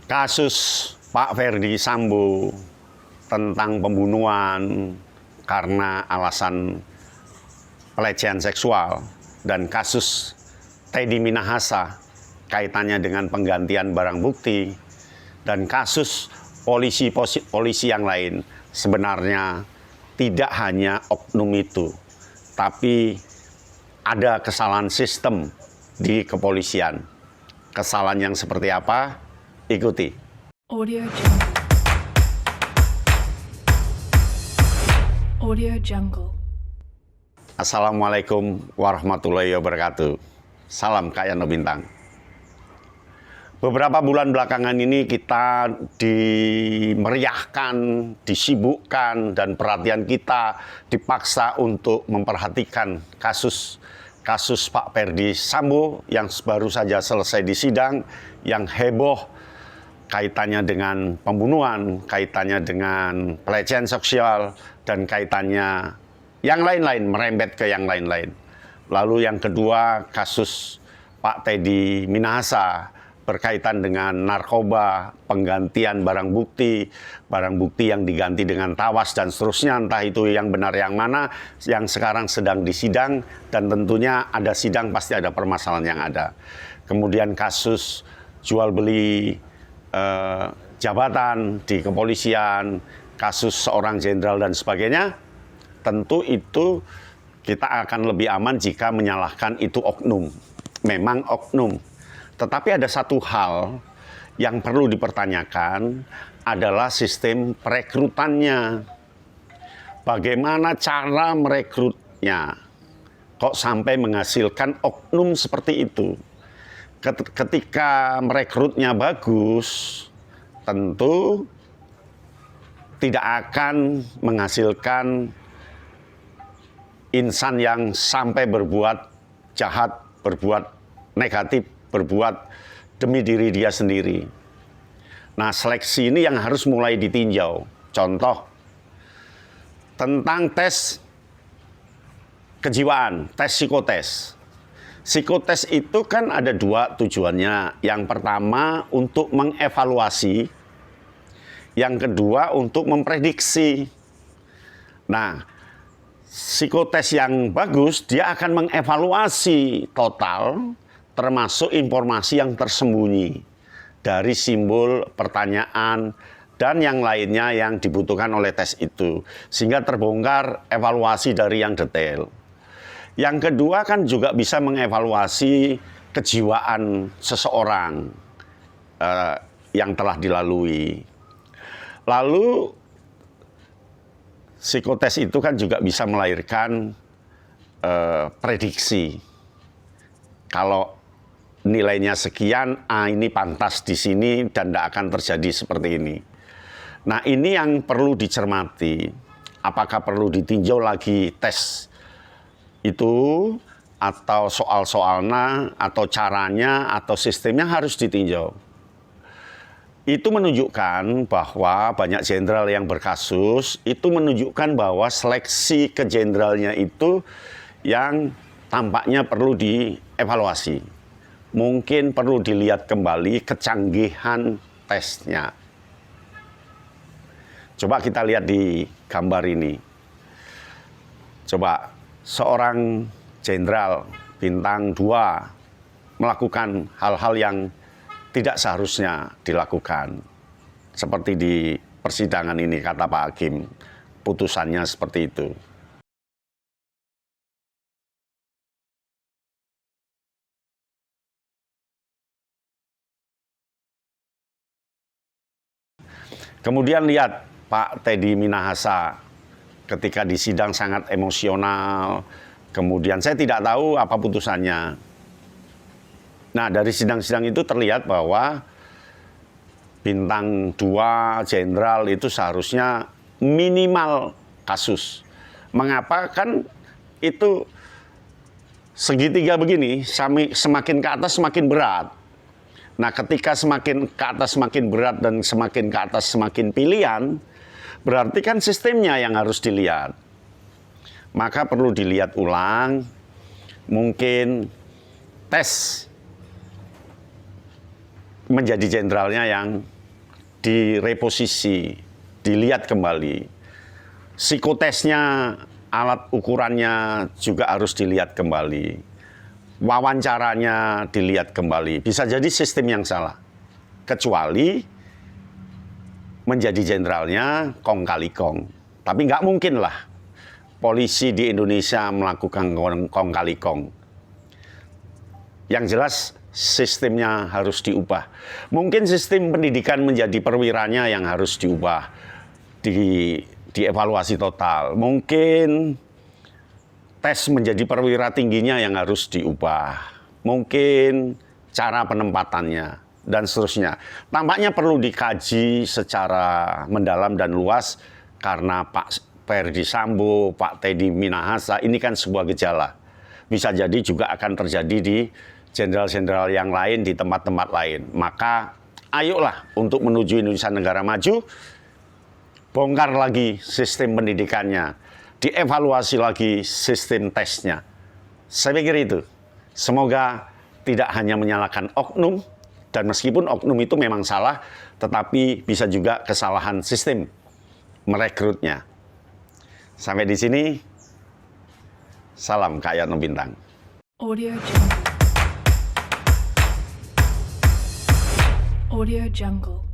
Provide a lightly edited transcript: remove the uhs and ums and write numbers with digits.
Kasus Pak Ferdi Sambo tentang pembunuhan karena alasan pelecehan seksual dan kasus Teddy Minahasa kaitannya dengan penggantian barang bukti dan kasus polisi yang lain sebenarnya tidak hanya oknum itu, tapi ada kesalahan sistem di kepolisian. Kesalahan yang seperti apa? Ikuti. Audio Jungle. Audio Jungle. Assalamualaikum warahmatullahi wabarakatuh. Salam Kak Yano Bintang. Beberapa bulan belakangan ini kita dimeriahkan, disibukkan, dan perhatian kita dipaksa untuk memperhatikan kasus Pak Ferdi Sambo yang baru saja selesai di sidang, yang heboh kaitannya dengan pembunuhan, kaitannya dengan pelecehan seksual, dan kaitannya yang lain-lain, merembet ke yang lain-lain. Lalu yang kedua, kasus Pak Teddy Minahasa berkaitan dengan narkoba, penggantian barang bukti yang diganti dengan tawas dan seterusnya, entah itu yang benar yang mana, yang sekarang sedang disidang, dan tentunya ada sidang pasti ada permasalahan yang ada. Kemudian kasus jual beli jabatan di kepolisian, kasus seorang jenderal dan sebagainya, tentu itu kita akan lebih aman jika menyalahkan itu oknum. Memang oknum. Tetapi ada satu hal yang perlu dipertanyakan adalah sistem perekrutannya. Bagaimana cara merekrutnya? Kok sampai menghasilkan oknum seperti itu? Ketika merekrutnya bagus, tentu tidak akan menghasilkan insan yang sampai berbuat jahat, berbuat negatif, berbuat demi diri dia sendiri. Nah, seleksi ini yang harus mulai ditinjau. Contoh, tentang tes kejiwaan, tes psikotes. Psikotes itu kan ada dua tujuannya. Yang pertama untuk mengevaluasi, yang kedua untuk memprediksi. Nah, psikotes yang bagus, dia akan mengevaluasi total, termasuk informasi yang tersembunyi dari simbol, pertanyaan, dan yang lainnya yang dibutuhkan oleh tes itu. Sehingga terbongkar evaluasi dari yang detail. Yang kedua kan juga bisa mengevaluasi kejiwaan seseorang yang telah dilalui. Lalu psikotes itu kan juga bisa melahirkan prediksi. Kalau nilainya sekian, ini pantas di sini dan tidak akan terjadi seperti ini. Nah, ini yang perlu dicermati. Apakah perlu ditinjau lagi tes itu, atau soal-soalnya, atau caranya, atau sistemnya harus ditinjau. Itu menunjukkan bahwa banyak jenderal yang berkasus, itu menunjukkan bahwa seleksi ke jenderalnya itu yang tampaknya perlu dievaluasi. Mungkin perlu dilihat kembali kecanggihan tesnya. Coba kita lihat di gambar ini. Coba seorang jenderal bintang 2 melakukan hal-hal yang tidak seharusnya dilakukan. Seperti di persidangan ini, kata Pak Hakim, putusannya seperti itu. Kemudian lihat Pak Teddy Minahasa ketika di sidang sangat emosional. Kemudian saya tidak tahu apa putusannya. Nah, dari sidang-sidang itu terlihat bahwa bintang 2 jenderal itu seharusnya minimal kasus. Mengapa? Kan itu segitiga begini, semakin ke atas semakin berat. Nah, ketika semakin ke atas semakin berat dan semakin ke atas semakin pilihan, berarti kan sistemnya yang harus dilihat. Maka perlu dilihat ulang, mungkin tes menjadi jenderalnya yang direposisi, dilihat kembali. Psikotesnya, alat ukurannya juga harus dilihat kembali. Wawancaranya dilihat kembali. Bisa jadi sistem yang salah. Kecuali menjadi jenderalnya kong kali kong. Tapi nggak mungkin lah polisi di Indonesia melakukan kong kali kong. Yang jelas sistemnya harus diubah. Mungkin sistem pendidikan menjadi perwiranya yang harus diubah, dievaluasi total. Mungkin tes menjadi perwira tingginya yang harus diubah. Mungkin cara penempatannya dan seterusnya. Tampaknya perlu dikaji secara mendalam dan luas karena Pak Ferdy Sambo, Pak Teddy Minahasa ini kan sebuah gejala. Bisa jadi juga akan terjadi di jenderal-jenderal yang lain di tempat-tempat lain. Maka ayolah untuk menuju Indonesia negara maju, bongkar lagi sistem pendidikannya, dievaluasi lagi sistem tesnya. Saya pikir itu. Semoga tidak hanya menyalahkan oknum, dan meskipun oknum itu memang salah, tetapi bisa juga kesalahan sistem merekrutnya. Sampai di sini, salam Kak Yatno Bintang. Audio Jungle. Audio Jungle.